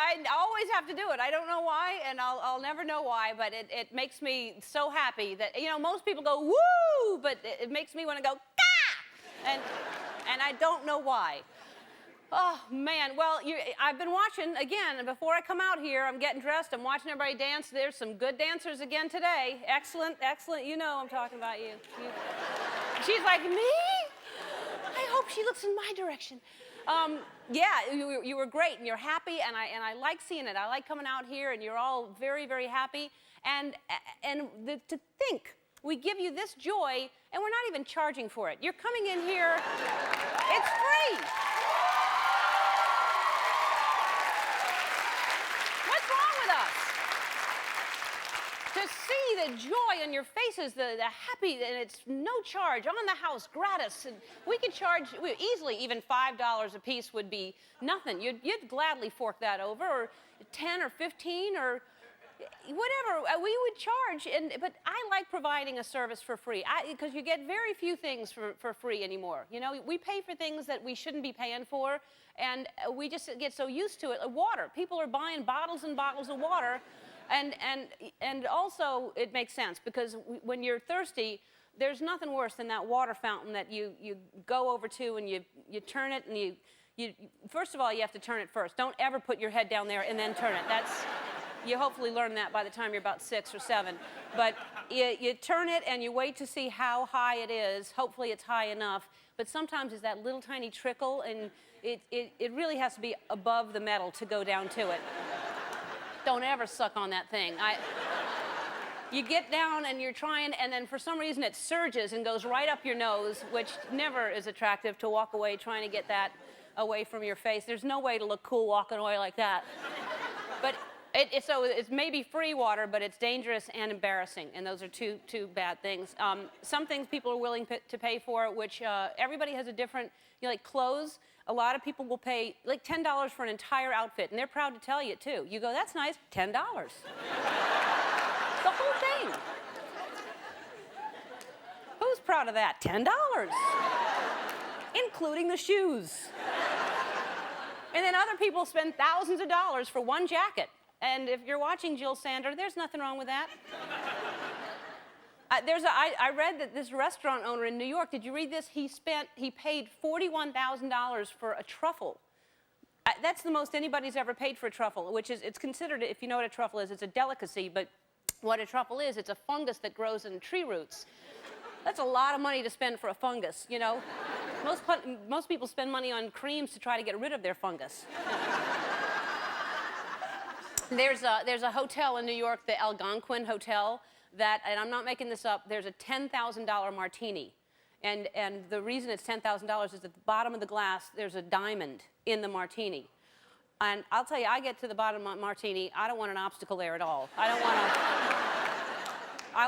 I always have to do it. I don't know why, and I'll never know why, but it makes me so happy that, you know, most people go, woo, but it makes me want to go, gah! And I don't know why. Oh, man. Well, I've been watching, again, and before I come out here, I'm getting dressed. I'm watching everybody dance. There's some good dancers again today. Excellent, excellent. You know I'm talking about you. She's like, me? I hope she looks in my direction. Yeah, you were great, and you're happy, and I like seeing it. I like coming out here, and you're all very, very happy. And to think we give you this joy, and we're not even charging for it. You're coming in here. It's free. What's wrong with us? To see the joy on your faces, the happy, and it's no charge, on the house, gratis. And we could charge, easily, even $5 a piece would be nothing. You'd gladly fork that over, or 10 or 15 or whatever. We would charge, but I like providing a service for free, because you get very few things for free anymore. You know, we pay for things that we shouldn't be paying for, and we just get so used to it. Water. People are buying bottles and bottles of water. And also, it makes sense, because when you're thirsty, there's nothing worse than that water fountain that you go over to, and you turn it, and you first of all, you have to turn it first. Don't ever put your head down there and then turn it. You hopefully learn that by the time you're about 6 or 7. But you turn it, and you wait to see how high it is. Hopefully it's high enough. But sometimes it's that little tiny trickle, and it really has to be above the metal to go down to it. Don't ever suck on that thing. You get down, and you're trying, and then for some reason it surges and goes right up your nose, which never is attractive to walk away trying to get that away from your face. There's no way to look cool walking away like that. But so it's maybe free water, but it's dangerous and embarrassing, and those are two bad things. Some things people are willing to pay for, which everybody has a different, you know, like clothes. A lot of people will pay like $10 for an entire outfit, and they're proud to tell you it too. You go, that's nice, $10. The whole thing. Who's proud of that? $10. Including the shoes. And then other people spend thousands of dollars for one jacket. And if you're watching Jill Sander, there's nothing wrong with that. I read that this restaurant owner in New York, did you read this? He paid $41,000 for a truffle. That's the most anybody's ever paid for a truffle, which is, it's considered, if you know what a truffle is, it's a delicacy, but what a truffle is, it's a fungus that grows in tree roots. That's a lot of money to spend for a fungus, you know? Most people spend money on creams to try to get rid of their fungus. There's a hotel in New York, the Algonquin Hotel, and I'm not making this up, there's a $10,000 martini. And the reason it's $10,000 is at the bottom of the glass, there's a diamond in the martini. And I'll tell you, I get to the bottom of my martini, I don't want an obstacle there at all. I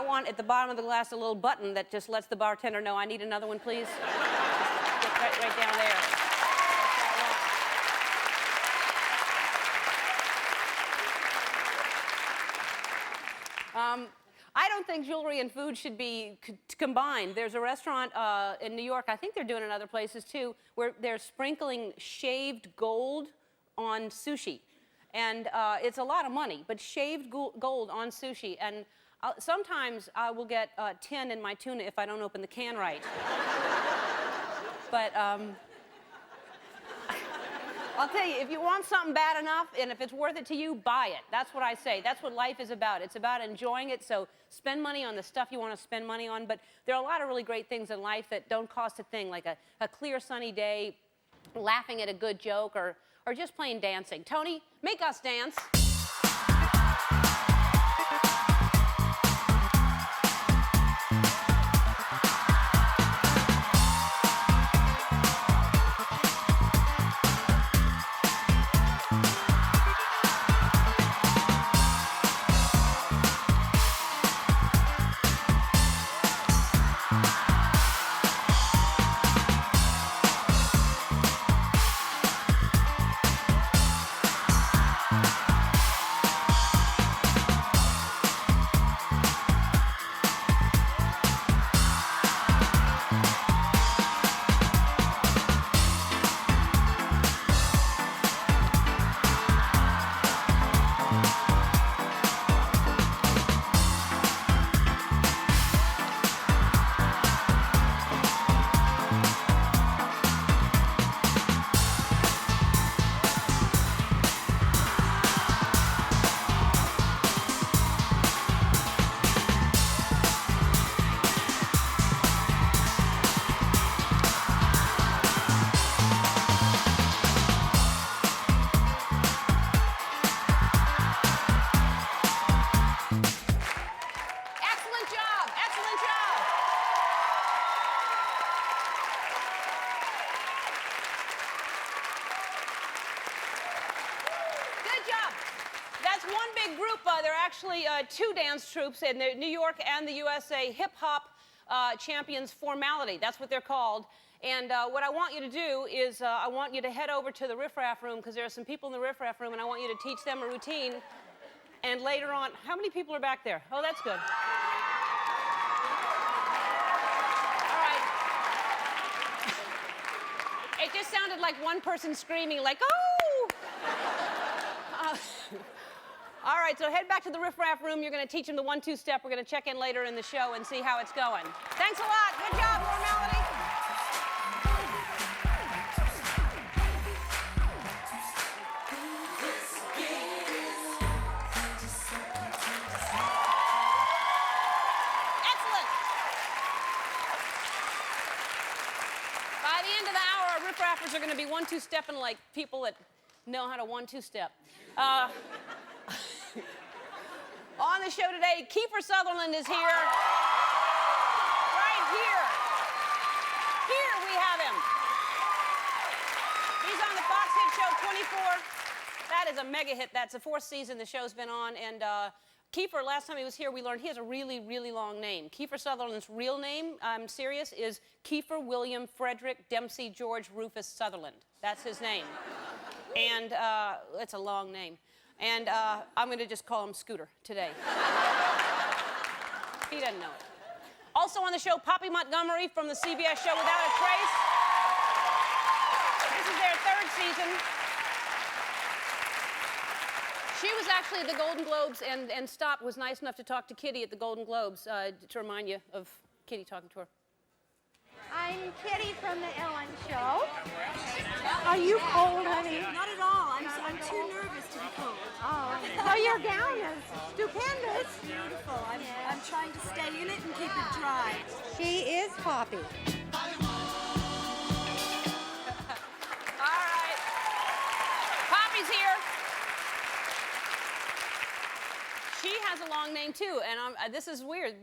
want at the bottom of the glass a little button that just lets the bartender know, I need another one, please. Get right down there. I don't think jewelry and food should be combined. There's a restaurant in New York, I think they're doing it in other places too, where they're sprinkling shaved gold on sushi. And it's a lot of money, but shaved gold on sushi. And sometimes I will get tin in my tuna if I don't open the can right. But I'll tell you, if you want something bad enough, and if it's worth it to you, buy it. That's what I say. That's what life is about. It's about enjoying it, so spend money on the stuff you want to spend money on. But there are a lot of really great things in life that don't cost a thing, like a clear, sunny day, laughing at a good joke, or just plain dancing. Tony, make us dance. one big group. They're actually two dance troupes in New York and the USA, hip-hop champions formality. That's what they're called. And what I want you to do is I want you to head over to the riffraff room, because there are some people in the riffraff room, and I want you to teach them a routine. And later on, how many people are back there? Oh, that's good. All right. It just sounded like one person screaming, like, oh! All right, so head back to the riffraff room. You're going to teach them the 1-2 step. We're going to check in later in the show and see how it's going. Thanks a lot. Good job, formality. Excellent. By the end of the hour, our riffraffers are going to be 1-2 stepping like people that know how to 1-2 step. On the show today, Kiefer Sutherland is here. Right here. Here we have him. He's on the Fox hit show 24. That is a mega hit. That's the 4th season the show's been on. And Kiefer, last time he was here, we learned he has a really, really long name. Kiefer Sutherland's real name, I'm serious, is Kiefer William Frederick Dempsey George Rufus Sutherland. That's his name. And it's a long name. And I'm going to just call him Scooter today. He doesn't know it. Also on the show, Poppy Montgomery from the CBS show Without a Trace. This is their 3rd season. She was actually at the Golden Globes, and Stott was nice enough to talk to Kitty at the Golden Globes to remind you of Kitty talking to her. I'm Kitty from The Ellen Show. Are you cold, honey? Not at all. I'm too nervous to be cold. Oh, well, your gown is stupendous. Beautiful. I'm trying to stay in it and keep it dry. She is Poppy. All right. Poppy's here. She has a long name too, and this is weird.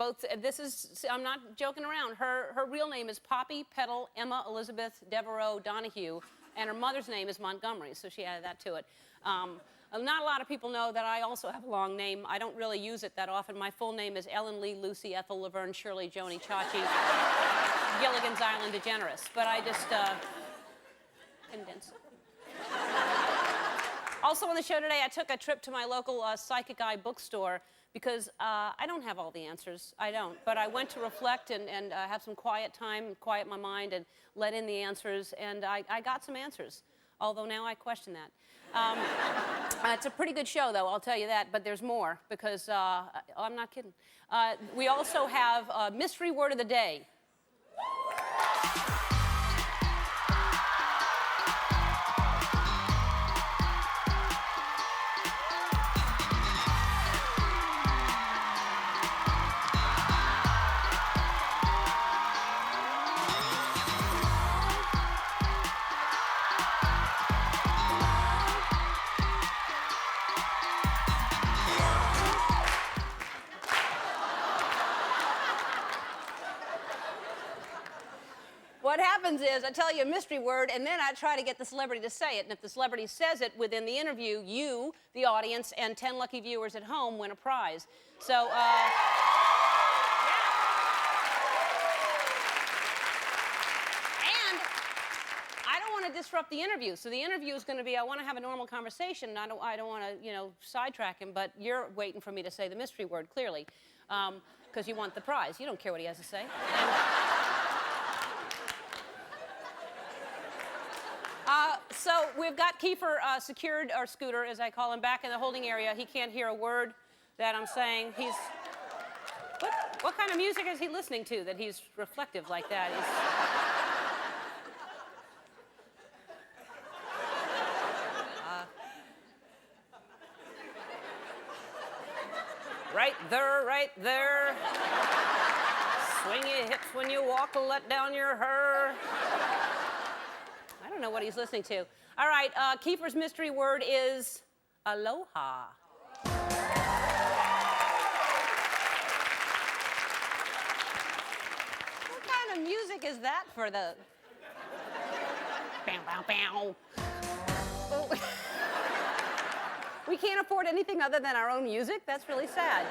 I'm not joking around. Her real name is Poppy Petal Emma Elizabeth Devereaux Donahue, and her mother's name is Montgomery, so she added that to it. Not a lot of people know that I also have a long name. I don't really use it that often. My full name is Ellen Lee Lucy Ethel Laverne Shirley Joni Chachi Gilligan's Island DeGeneres, but I just condense it. Also on the show today, I took a trip to my local Psychic Eye bookstore because I don't have all the answers. I don't. But I went to reflect and have some quiet time, quiet my mind, and let in the answers. And I got some answers, although now I question that. It's a pretty good show, though, I'll tell you that. But there's more because I'm not kidding. We also have a mystery word of the day. What happens is I tell you a mystery word, and then I try to get the celebrity to say it. And if the celebrity says it within the interview, you, the audience, and 10 lucky viewers at home win a prize. So, yeah. And I don't want to disrupt the interview. So the interview is going to be, I want to have a normal conversation. And I don't want to, sidetrack him. But you're waiting for me to say the mystery word, clearly, because you want the prize. You don't care what he has to say. So we've got Kiefer secured, or Scooter, as I call him, back in the holding area. He can't hear a word that I'm saying. What kind of music is he listening to that he's reflective like that? Right there, right there. Swing your hips when you walk, let down your hair. I don't know what he's listening to. All right, Kiefer's mystery word is aloha. What kind of music is that for the... Bow, bow, bow. Oh. We can't afford anything other than our own music? That's really sad.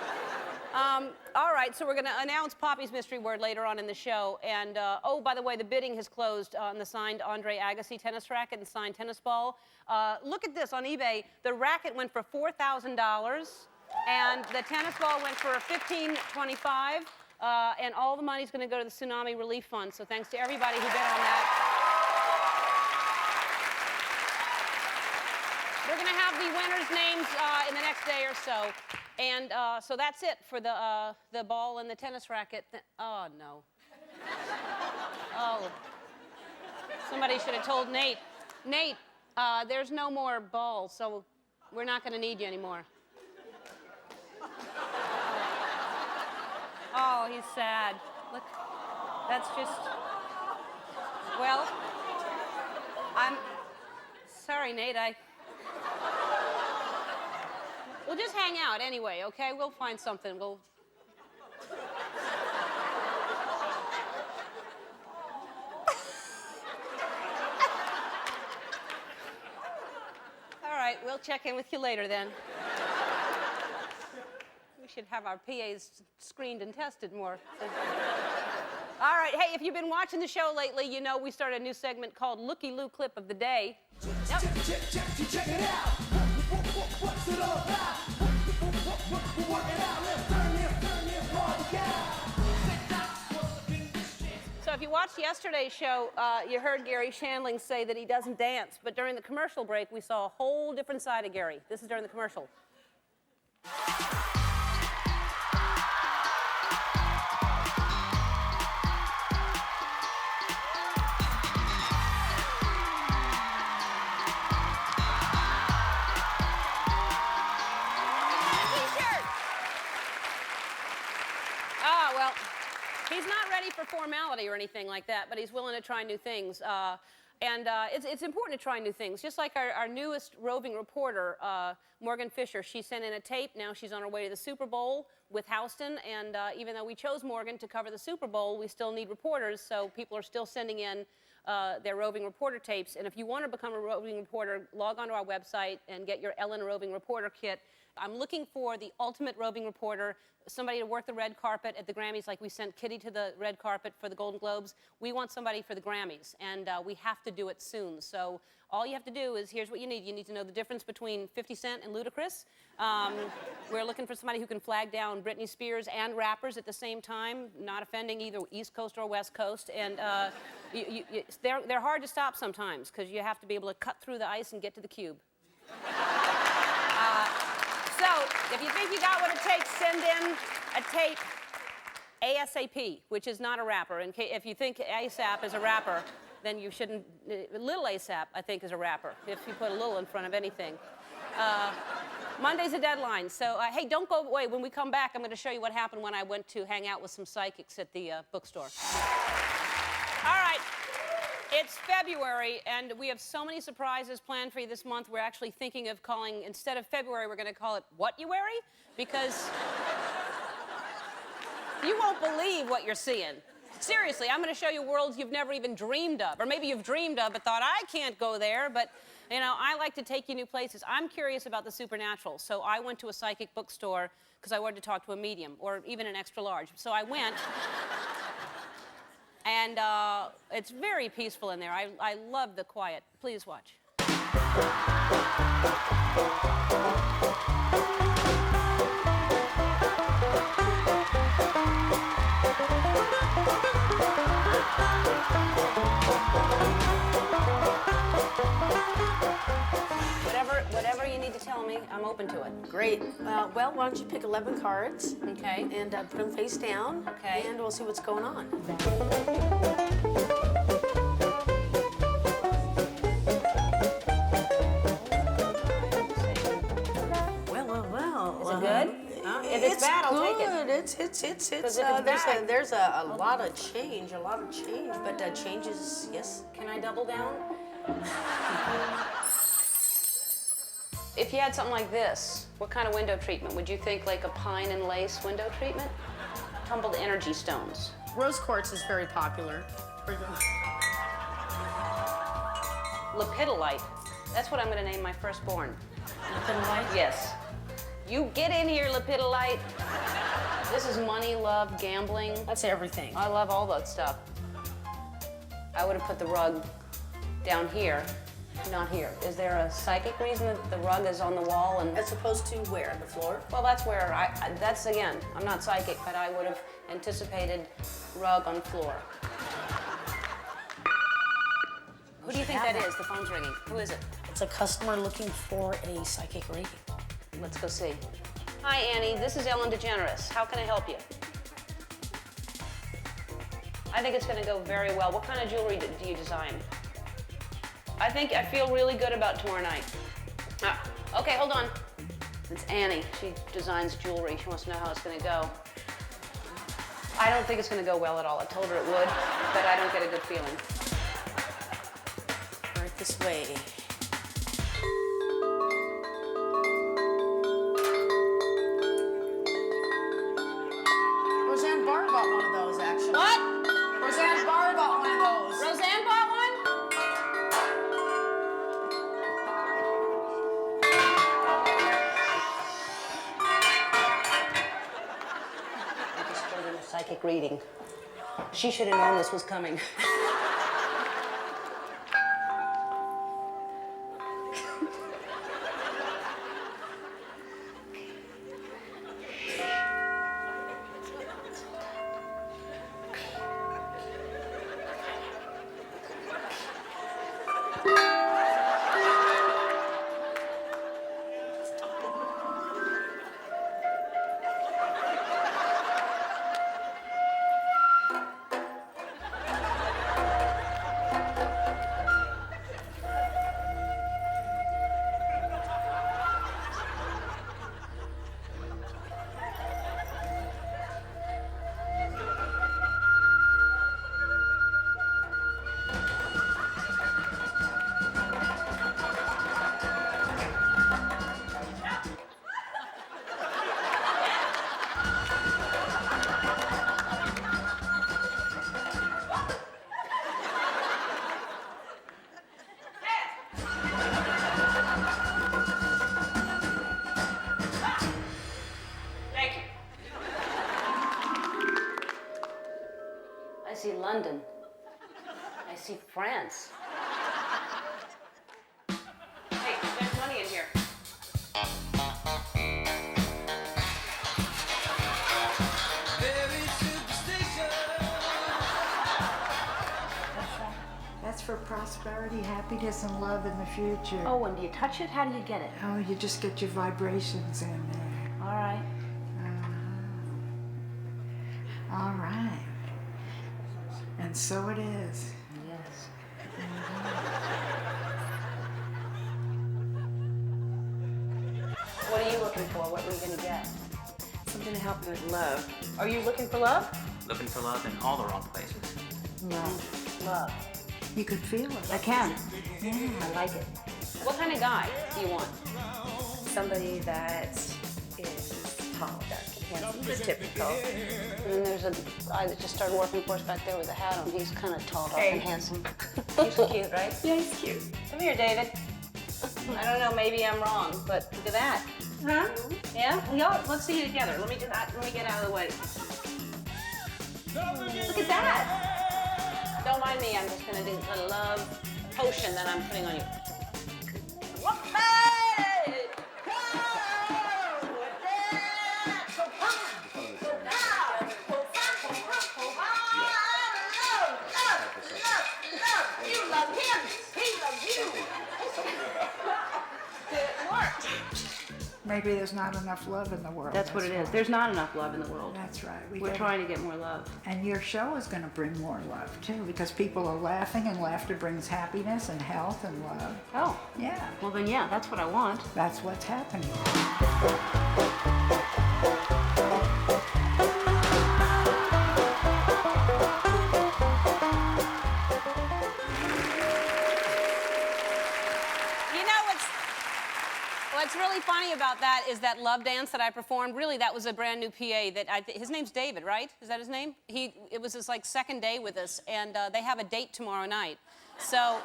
All right, so we're going to announce Poppy's mystery word later on in the show. And, oh, by the way, the bidding has closed on the signed Andre Agassi tennis racket and signed tennis ball. Look at this on eBay. The racket went for $4,000, and the tennis ball went for $1,525. And all the money's going to go to the Tsunami Relief Fund. So thanks to everybody who bid on that. We're going to have the winners' names in the next day or so. And so that's it for the ball and the tennis racket. Oh, no. Oh. Somebody should have told Nate. Nate, there's no more balls, so we're not going to need you anymore. Oh, he's sad. Look, that's just... Well, I'm sorry, Nate, We'll just hang out anyway, okay? We'll find something. We'll... All right, we'll check in with you later then. We should have our PAs screened and tested more. All right, hey, if you've been watching the show lately, you know we started a new segment called Looky Loo Clip of the Day. Yep. Check it out. What's it all about? Work it out. Let's turn this party out. So if you watched yesterday's show, you heard Gary Shandling say that he doesn't dance, but during the commercial break, we saw a whole different side of Gary. This is during the commercial. He's not ready for formality or anything like that, but he's willing to try new things. It's important to try new things. Just like our newest roving reporter, Morgan Fisher, she sent in a tape. Now she's on her way to the Super Bowl with Houston. And even though we chose Morgan to cover the Super Bowl, we still need reporters. So people are still sending in their roving reporter tapes. And if you want to become a roving reporter, log onto our website and get your Ellen Roving Reporter kit. I'm looking for the ultimate roving reporter, somebody to work the red carpet at the Grammys like we sent Kitty to the red carpet for the Golden Globes. We want somebody for the Grammys, and we have to do it soon. So all you have to do is, here's what you need. You need to know the difference between 50 Cent and Ludacris. We're looking for somebody who can flag down Britney Spears and rappers at the same time, not offending either East Coast or West Coast. And they're hard to stop sometimes because you have to be able to cut through the ice and get to the cube. So, if you think you got what it takes, send in a tape ASAP, which is not a rapper. If you think ASAP is a rapper, then you shouldn't. Little ASAP, I think, is a rapper, if you put a little in front of anything. Monday's a deadline, so hey, don't go away. When we come back, I'm going to show you what happened when I went to hang out with some psychics at the bookstore. All right. It's February, and we have so many surprises planned for you this month. We're actually thinking of calling, instead of February, we're going to call it What-You-Wary? Because you won't believe what you're seeing. Seriously, I'm going to show you worlds you've never even dreamed of. Or maybe you've dreamed of but thought, I can't go there. But, you know, I like to take you new places. I'm curious about the supernatural. So I went to a psychic bookstore because I wanted to talk to a medium, or even an extra large. So I went. And it's very peaceful in there. I love the quiet. Please watch. Whatever you need to tell me, I'm open to it. Great. Well, why don't you pick 11 cards? Okay. And put them face down. Okay. And we'll see what's going on. Well. Is it good? If it's bad, I'll take it. There's a lot of change, but changes, yes. Can I double down? If you had something like this, what kind of window treatment? Would you think like a pine and lace window treatment? Tumbled energy stones. Rose quartz is very popular. Lepidolite. That's what I'm going to name my firstborn. Lepidolite? Yes. You get in here, Lepidolite. This is money, love, gambling. That's everything. I love all that stuff. I would have put the rug down here, not here. Is there a psychic reason that the rug is on the wall and... As opposed to where? The floor? Well, that's where that's again, I'm not psychic, but I would have anticipated rug on floor. Who do you think that is? The phone's ringing. Who is it? It's a customer looking for a psychic reading. Let's go see. Hi, Annie. This is Ellen DeGeneres. How can I help you? I think it's going to go very well. What kind of jewelry do you design? I feel really good about tomorrow night. Okay, hold on. It's Annie. She designs jewelry. She wants to know how it's going to go. I don't think it's going to go well at all. I told her it would, but I don't get a good feeling. Right this way. Roseanne Barr bought one of those, actually. What? Roseanne Barr bought one of those. Roseanne bought one? I just told her a psychic reading. She should have known this was coming. I see London. I see France. Hey, there's money in here. That's for prosperity, happiness, and love in the future. Oh, and do you touch it? How do you get it? Oh, you just get your vibrations in there. All right. All right. And so it is. Yes. What are you looking for? What are we going to get? Something to help me with love. Are you looking for love? Looking for love in all the wrong places. Love. You could feel it. I can. Yeah. I like it. What kind of guy do you want? Somebody that is tall, dark, and handsome, the typical. And then there's a guy that just started working for us back there with a hat on. He's kind of tall, dark, and handsome. He's cute, right? Yeah, he's cute. Come here, David. I don't know, maybe I'm wrong, but look at that. Huh? Yeah? Y'all, let's see you together. Let me get out of the way. Look at that. Don't mind me, I'm just gonna do a love potion that I'm putting on you. You love him, he loves you. It worked. Maybe there's not enough love in the world. That's what it is. why. There's not enough love in the world. That's right. We're trying to get more love. And your show is going to bring more love, too, because people are laughing, and laughter brings happiness and health and love. Oh, Yeah, well then yeah, that's what I want. that's what's happening. What's really funny about that is that love dance that I performed. Really, that was a brand new PA that his name's David, right? Is that his name? It was his like second day with us, and they have a date tomorrow night. So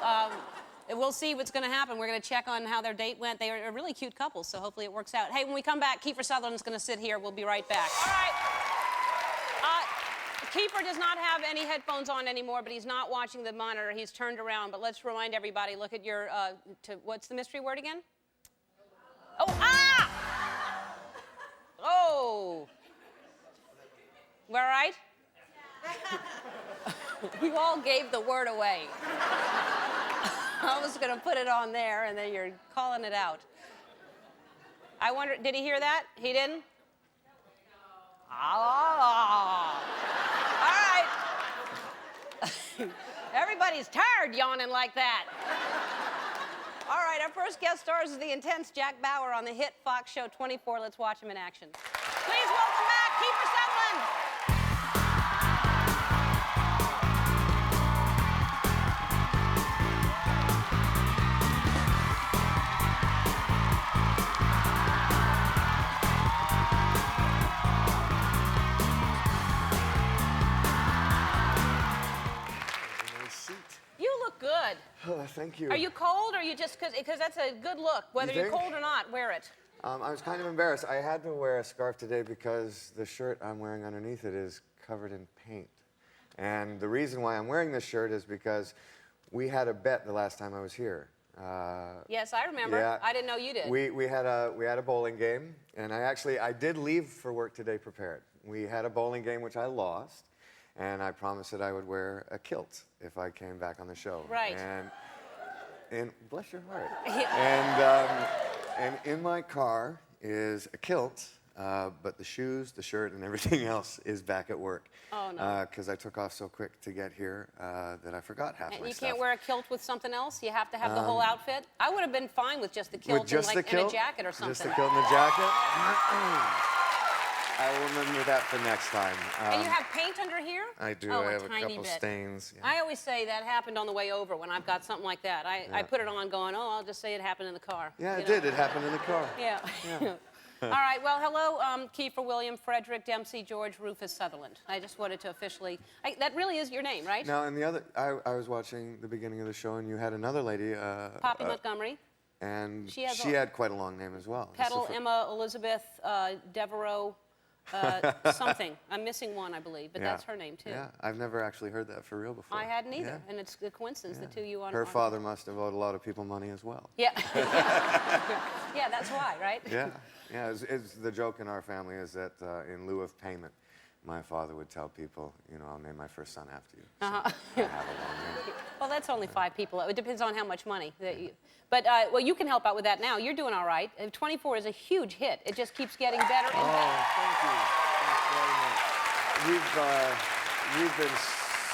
we'll see what's going to happen. We're going to check on how their date went. They are a really cute couple, so hopefully it works out. Hey, when we come back, Kiefer Sutherland's going to sit here. We'll be right back. All right. Kiefer does not have any headphones on anymore, but he's not watching the monitor. He's turned around. But let's remind everybody, look at your, what's the mystery word again? Oh, ah! Oh. We all right? You all gave the word away. I was going to put it on there, and then you're calling it out. I wonder, did he hear that? He didn't? Oh. All right. Everybody's tired yawning like that. All right, our first guest stars is the intense Jack Bauer on the hit Fox show 24. Let's watch him in action. Please welcome back Kiefer Sutherland. You look good. Oh, thank you. Are you cold, or are you just, because that's a good look. Whether you're cold or not, wear it. I was kind of embarrassed. I had to wear a scarf today because the shirt I'm wearing underneath it is covered in paint. And the reason why I'm wearing this shirt is because we had a bet the last time I was here. Yes, I remember. Yeah, I didn't know you did. We had a bowling game, and I did leave for work today prepared. We had a bowling game which I lost, and I promised that I would wear a kilt if I came back on the show. Right. And bless your heart. Yeah. And in my car is a kilt, but the shoes, the shirt, and everything else is back at work. Oh, no. Because I took off so quick to get here that I forgot half And my you stuff. can't wear a kilt with something else? You have to have the whole outfit? I would have been fine with just the kilt, With just the kilt, and a jacket or something. Just the kilt and the jacket? I will remember that for next time. And you have paint under here? I do. Oh, I have a tiny couple bit. stains. Yeah. I always say that happened on the way over when I've got something like that. I put it on going, oh, I'll just say it happened in the car. Yeah, you it know? did. It happened in the car. Yeah. All right. Well, hello, Kiefer, William, Frederick, Dempsey, George, Rufus, Sutherland. I just wanted to officially... that really is your name, right? Now, and the other... I was watching the beginning of the show, and you had another lady... Poppy Montgomery. And she had quite a long name as well. Petal, Emma, Elizabeth, Devereaux... something. I'm missing one, I believe, but that's her name, too. Yeah, I've never actually heard that for real before. I hadn't either, Yeah. and it's a coincidence, the two you on. Her father must have owed a lot of people money as well. Yeah. Yeah, that's why, right? Yeah, yeah. It's the joke in our family is that in lieu of payment, my father would tell people, you know, I'll name my first son after you. So I have a long name. Well, that's only 5 people. It depends on how much money that you... But, well, you can help out with that now. You're doing all right. 24 is a huge hit. It just keeps getting better and better. Thank you. Thanks very much. We've been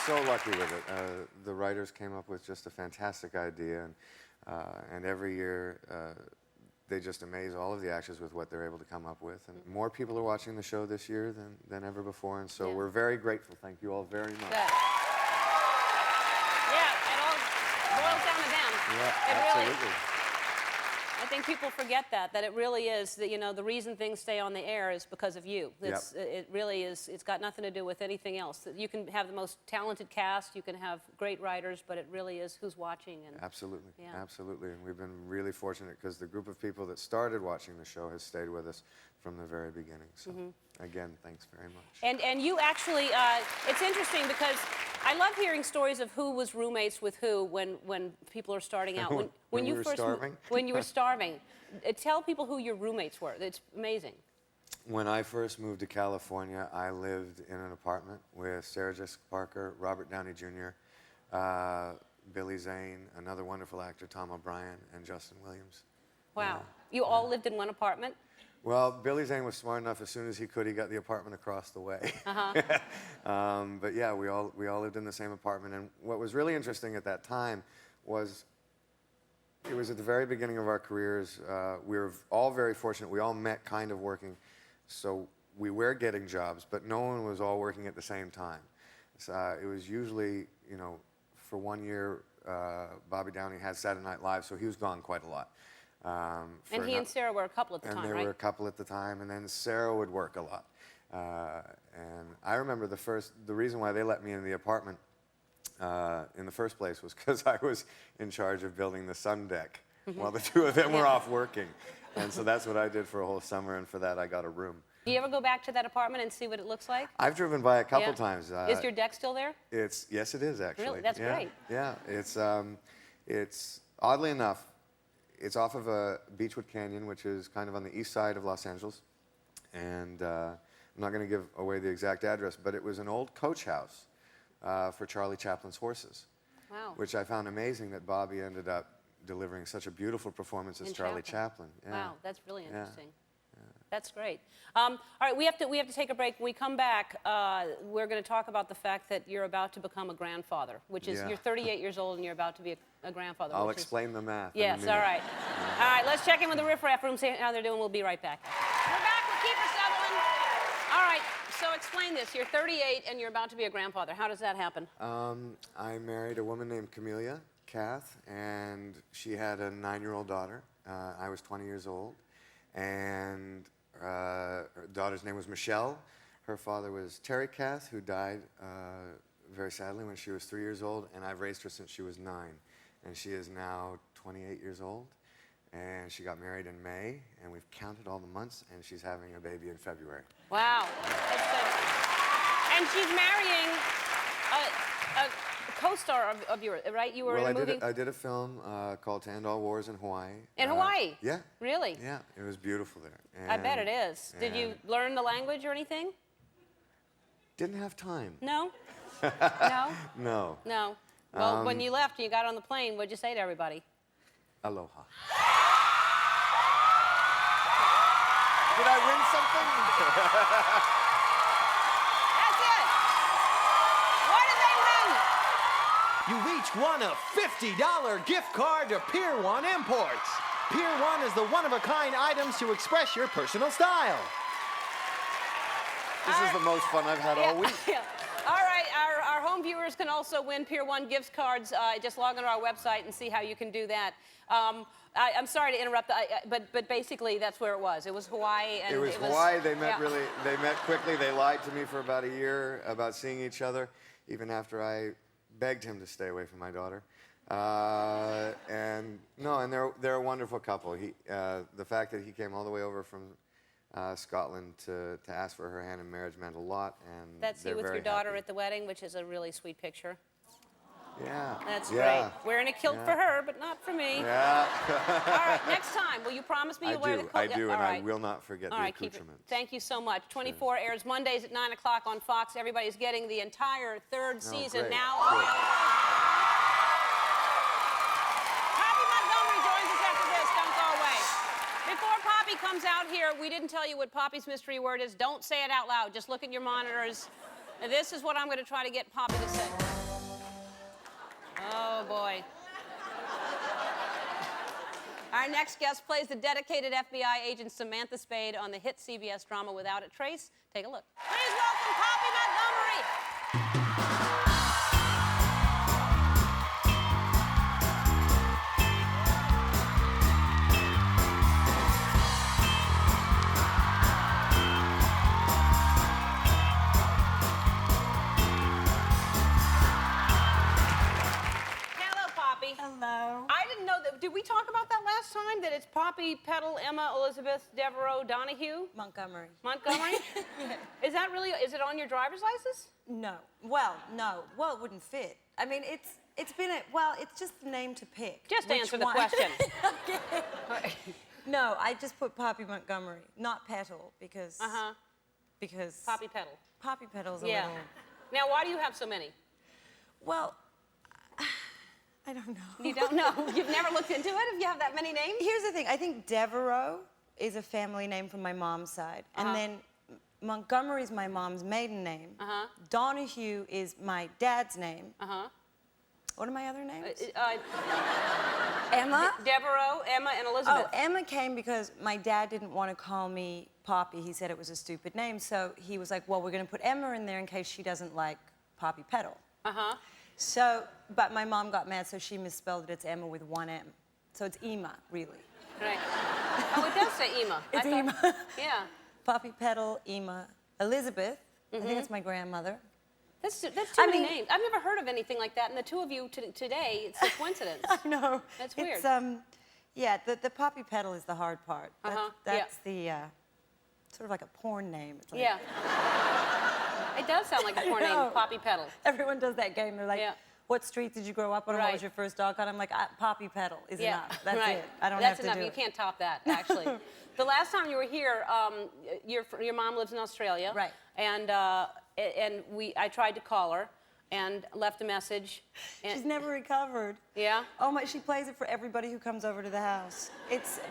so lucky with it. The writers came up with just a fantastic idea, and every year they just amaze all of the actors with what they're able to come up with. And more people are watching the show this year than ever before, and so we're very grateful. Thank you all very much. Good. Yeah, it all boils down to them. Yeah, it absolutely. Really, I think people forget that it really is, that, you know, the reason things stay on the air is because of you. It really is, it's got nothing to do with anything else. You can have the most talented cast, you can have great writers, but it really is who's watching. And Absolutely, yeah. absolutely. And we've been really fortunate because the group of people that started watching the show has stayed with us from the very beginning. So, again, thanks very much. And you actually, it's interesting because I love hearing stories of who was roommates with who when people are starting out. When you were starving? When you were starving. Tell people who your roommates were. It's amazing. When I first moved to California, I lived in an apartment with Sarah Jessica Parker, Robert Downey Jr., Billy Zane, another wonderful actor, Tom O'Brien, and Justin Williams. Wow. You all lived in one apartment? Well, Billy Zane was smart enough. As soon as he could, he got the apartment across the way. But yeah, we all lived in the same apartment. And what was really interesting at that time was it was at the very beginning of our careers. We were all very fortunate. We all met kind of working, so we were getting jobs, but no one was all working at the same time. So, it was usually, you know, for 1 year, Bobby Downey had Saturday Night Live, so he was gone quite a lot. And he and Sarah were a couple at the time, right? And they were a couple at the time, and then Sarah would work a lot. And I remember the reason why they let me in the apartment in the first place was because I was in charge of building the sun deck while the two of them were off working. And so that's what I did for a whole summer, and for that I got a room. Do you ever go back to that apartment and see what it looks like? I've driven by a couple Yeah. times. Is your deck still there? Yes, it is actually. Really? That's yeah, great. Yeah, it's oddly enough, it's off of a Beechwood Canyon, which is kind of on the east side of Los Angeles, and I'm not going to give away the exact address, but it was an old coach house for Charlie Chaplin's horses. Wow. Which I found amazing that Bobby ended up delivering such a beautiful performance as In Charlie Chaplin. Chaplin. Yeah. Wow, that's really interesting. Yeah. That's great. All right, we have to take a break. When we come back, we're going to talk about the fact that you're about to become a grandfather, which is Yeah. you're 38 years old and you're about to be a grandfather. I'll which is- explain the math. in a Yes, minute. all right. All right, let's check in with the riffraff room, see how they're doing. We'll be right back. We're back with Kiefer Sutherland. All right, so explain this. You're 38 and you're about to be a grandfather. How does that happen? I married a woman named Camellia Kath, and she had a 9-year-old daughter. I was 20 years old, and her daughter's name was Michelle. Her father was Terry Kath, who died very sadly when she was 3 years old, and I've raised her since she was 9. And she is now 28 years old, and she got married in May, and we've counted all the months, and she's having a baby in February. Wow. And she's marrying a co-star of yours, right? You were Well, in a movie? I did a film called To End All Wars in Hawaii. In Hawaii? Yeah. Really? Yeah, it was beautiful there. I bet it is. Did you learn the language or anything? Didn't have time. No? No? No. No. Well, when you left and you got on the plane, what'd you say to everybody? Aloha. Did I win something? That's it. What did they win? You each won a $50 gift card to Pier 1 Imports. Pier 1 is the one-of-a-kind items to express your personal style. This is the most fun I've had all week. Yeah. All right, our home viewers can also win Pier 1 gift cards. Just log on to our website and see how you can do that. I'm sorry to interrupt, but basically that's where it was. It was Hawaii. And it was Hawaii. They met they met quickly. They lied to me for about a year about seeing each other, even after I begged him to stay away from my daughter. And they're a wonderful couple. The fact that he came all the way over from Scotland to ask for her hand in marriage meant a lot, and that's you with your daughter at the wedding, which is a really sweet picture. Yeah. That's great. Wearing a kilt for her, but not for me. Yeah. All right, next time, will you promise me you'll wear the coat? I do, All and right. I will not forget the accoutrements. Thank you so much. 24 airs Mondays at 9 o'clock on Fox. Everybody's getting the entire third season great. now. Cool. Poppy Montgomery joins us after this. Don't go away. Before Poppy comes out here, we didn't tell you what Poppy's mystery word is. Don't say it out loud. Just look at your monitors. And this is what I'm going to try to get Poppy to say. Oh, boy. Our next guest plays the dedicated FBI agent Samantha Spade on the hit CBS drama Without a Trace. Take a look. Please welcome Poppy Montgomery. Hello, Poppy. Hello. I didn't know that. Did we talk about that last time? That it's Poppy, Petal, Emma, Elizabeth, Devereaux, Donahue? Montgomery. Montgomery? Is that really, is it on your driver's license? No. Well, no. Well, it wouldn't fit. I mean, it's been it's just the name to pick. Just which answer the one. question. Okay. No, I just put Poppy Montgomery, not Petal, because because Poppy Petal. Poppy Petal's a Yeah. little. Now, why do you have so many? Well, I don't know. You don't know? You've never looked into it if you have that many names? Here's the thing. I think Devereaux is a family name from my mom's side, and then Montgomery's my mom's maiden name. Donahue is my dad's name. What are my other names? Emma? Devereaux, Emma, and Elizabeth. Oh, Emma came because my dad didn't want to call me Poppy. He said it was a stupid name, so he was like, well, we're going to put Emma in there in case she doesn't like Poppy Petal. So, but my mom got mad, so she misspelled it. It's Emma with one M. So it's Ema, really. Right. Oh, it does say Ema. It's I Ema. Yeah. Poppy Petal, Ema. Elizabeth, I think it's my grandmother. That's too many names. I've never heard of anything like that, and the two of you today, it's a coincidence. I know. That's weird. It's, yeah, the poppy petal is the hard part. That's the, sort of like a porn name. It's like, Yeah. It does sound like a porn name, Poppy Petal. Everyone does that game. They're like, what street did you grow up on? Or what was your first dog on? I'm like, Poppy Petal is enough. That's it. I don't have to do it. That's enough. You can't top that, actually. The last time you were here, your mom lives in Australia. Right. And I tried to call her and left a message. And she's never recovered. Yeah? Oh my, she plays it for everybody who comes over to the house.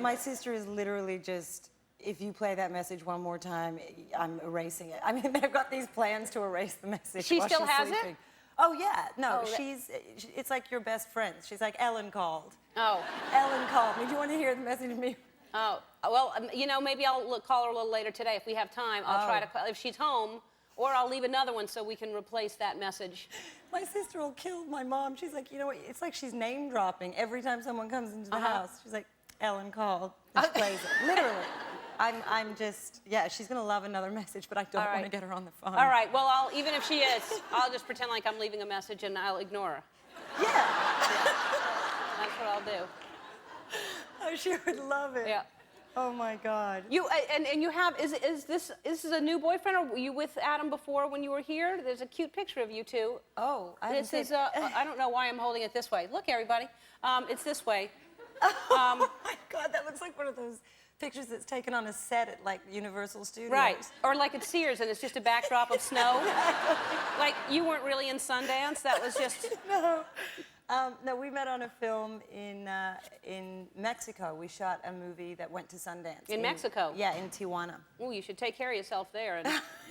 My sister is literally just, if you play that message one more time, I'm erasing it. I mean, they've got these plans to erase the message She while still she's has sleeping. it? Oh, yeah. No, it's like your best friend. She's like, Ellen called. Oh. Ellen called me. Do you want to hear the message of me? Oh, well, you know, maybe I'll call her a little later today. If we have time, I'll try to call, if she's home, or I'll leave another one so we can replace that message. My sister will kill my mom. She's like, you know what, it's like she's name dropping every time someone comes into the house. She's like, Ellen called. And she plays it, literally. I'm just, yeah, she's gonna love another message, but I don't want to get her on the phone. All right, well, even if she is, I'll just pretend like I'm leaving a message and I'll ignore her. Yeah. That's what I'll do. Oh, she would love it. Yeah. Oh my God. You and you have is this a new boyfriend, or were you with Adam before when you were here? There's a cute picture of you two. Oh, this is I don't know why I'm holding it this way. Look, everybody, it's this way. Oh my God, that looks like one of those pictures that's taken on a set at like Universal Studios. Right, or like at Sears, and it's just a backdrop of snow. Like you weren't really in Sundance. That was just. No. No, we met on a film in Mexico. We shot a movie that went to Sundance. In Mexico? Yeah, in Tijuana. Oh, you should take care of yourself there and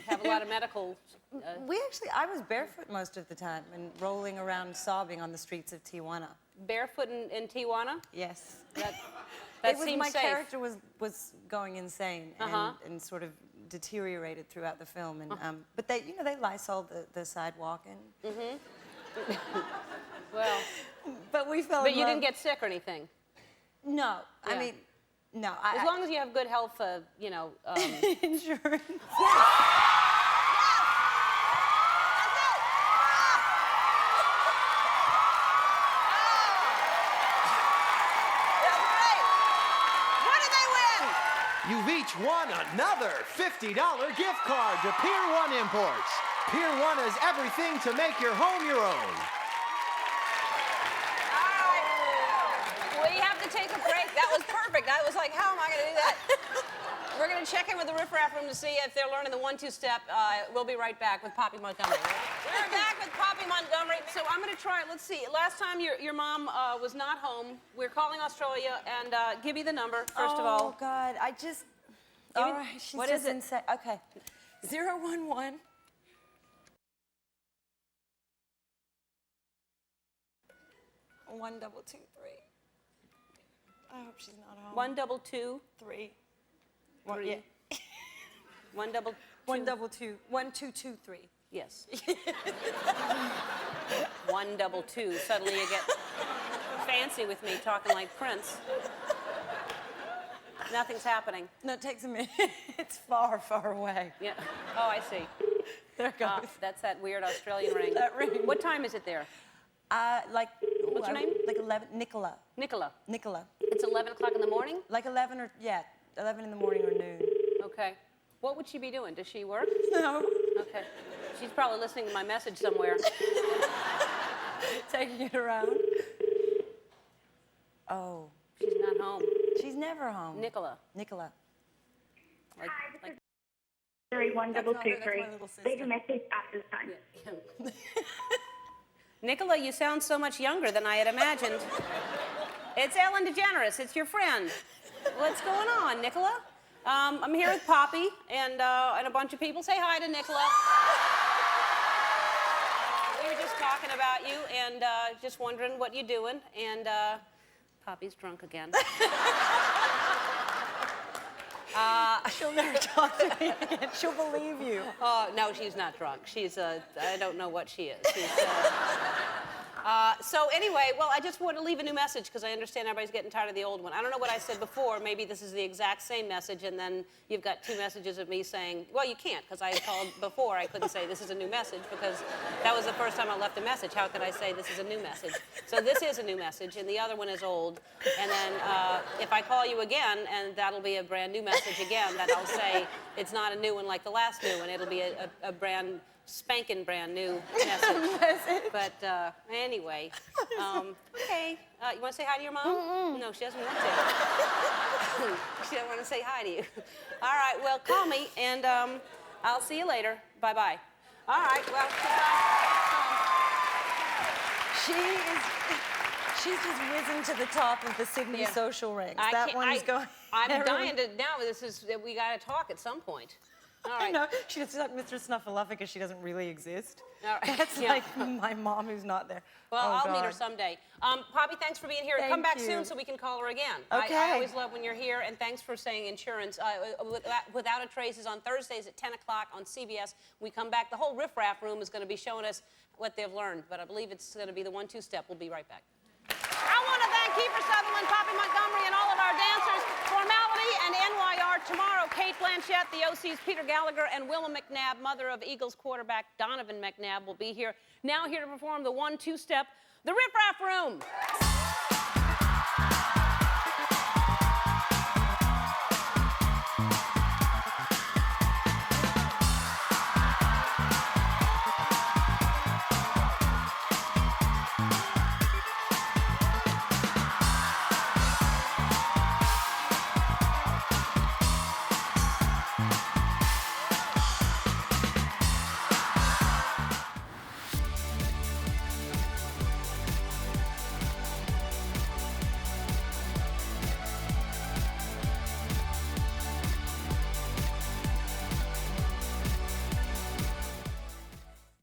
have a lot of medical. I was barefoot most of the time and rolling around sobbing on the streets of Tijuana. Barefoot in Tijuana? Yes. That seems my safe. character was going insane and sort of deteriorated throughout the film. And but they Lysoled the sidewalk and. Mm-hmm. Well, but we fell. But you didn't get sick or anything. No, I mean, no. As long as you have good health, you know. Insurance. You've each won another $50 gift card to Pier 1 Imports. Pier 1 has everything to make your home your own. We have to take a break. That was perfect. I was like, how am I going to do that? We're going to check in with the riffraff room to see if they're learning the 1-2 step. We'll be right back with Poppy Montgomery. We're back with Poppy Montgomery. So I'm going to try, let's see. Last time your mom was not home. We're calling Australia, and give me the number, first of all. Oh, God. All right. She's what just is it? insane. Okay. 011. 1223. I hope she's not home. 122. 3. 3. Yeah. 122. 1223. Yes. 122. Suddenly you get fancy with me talking like Prince. Nothing's happening. No, it takes a minute. It's far, far away. Yeah. Oh, I see. There it goes. That's that weird Australian ring. That ring. What time is it there? What's your name? Like 11. Nicola. Nicola. Nicola. It's 11 o'clock in the morning? Like 11 in the morning or noon. Okay. What would she be doing? Does she work? No. Okay. She's probably listening to my message somewhere. Taking it around. Oh. She's not home. She's never home. Nicola. Nicola. Hi, this is 1223. Leave a message after the time. Yeah. Nicola, you sound so much younger than I had imagined. It's Ellen DeGeneres. It's your friend. What's going on, Nicola? I'm here with Poppy and a bunch of people. Say hi to Nicola. We were just talking about you and just wondering what you're doing. And Poppy's drunk again. She'll never talk to me again. She'll believe you. Oh, no, she's not drunk. She's, I don't know what she is. She's, So anyway, well, I just want to leave a new message because I understand everybody's getting tired of the old one. I don't know what I said before. Maybe this is the exact same message, and then you've got 2 messages of me saying, well, you can't, because I called before. I couldn't say this is a new message because that was the first time I left a message. How could I say this is a new message? So this is a new message, and the other one is old. And then if I call you again, and that'll be a brand new message again, that I'll say it's not a new one like the last new one. It'll be a brand spanking brand new message. But anyway, okay. You want to say hi to your mom? No, she doesn't want to. She doesn't want to say hi to you. All right, well, call me, and I'll see you later. Bye-bye. All right, well, She's just risen to the top of the Sydney social ranks. That one's going. I'm dying to now. We got to talk at some point. All right. I know. She's like Mr. Snuffleupagus. She doesn't really exist. All right. That's like my mom who's not there. Well, oh, I'll God. meet her someday. Poppy, thanks for being here. Come back soon so we can call her again. Okay. I always love when you're here, and thanks for saying insurance. Without a Trace is on Thursdays at 10 o'clock on CBS. We come back. The whole riffraff room is going to be showing us what they've learned, but I believe it's going to be the 1-2 step. We'll be right back. I want to thank Kiefer Sutherland, Poppy Montgomery, and all of our dancers. Formality and NYR tomorrow. Kate Blanchett, the OC's Peter Gallagher, and Wilma McNabb, mother of Eagles quarterback Donovan McNabb, will be here. Now here to perform the 1-2 step, the Riff Raff Room.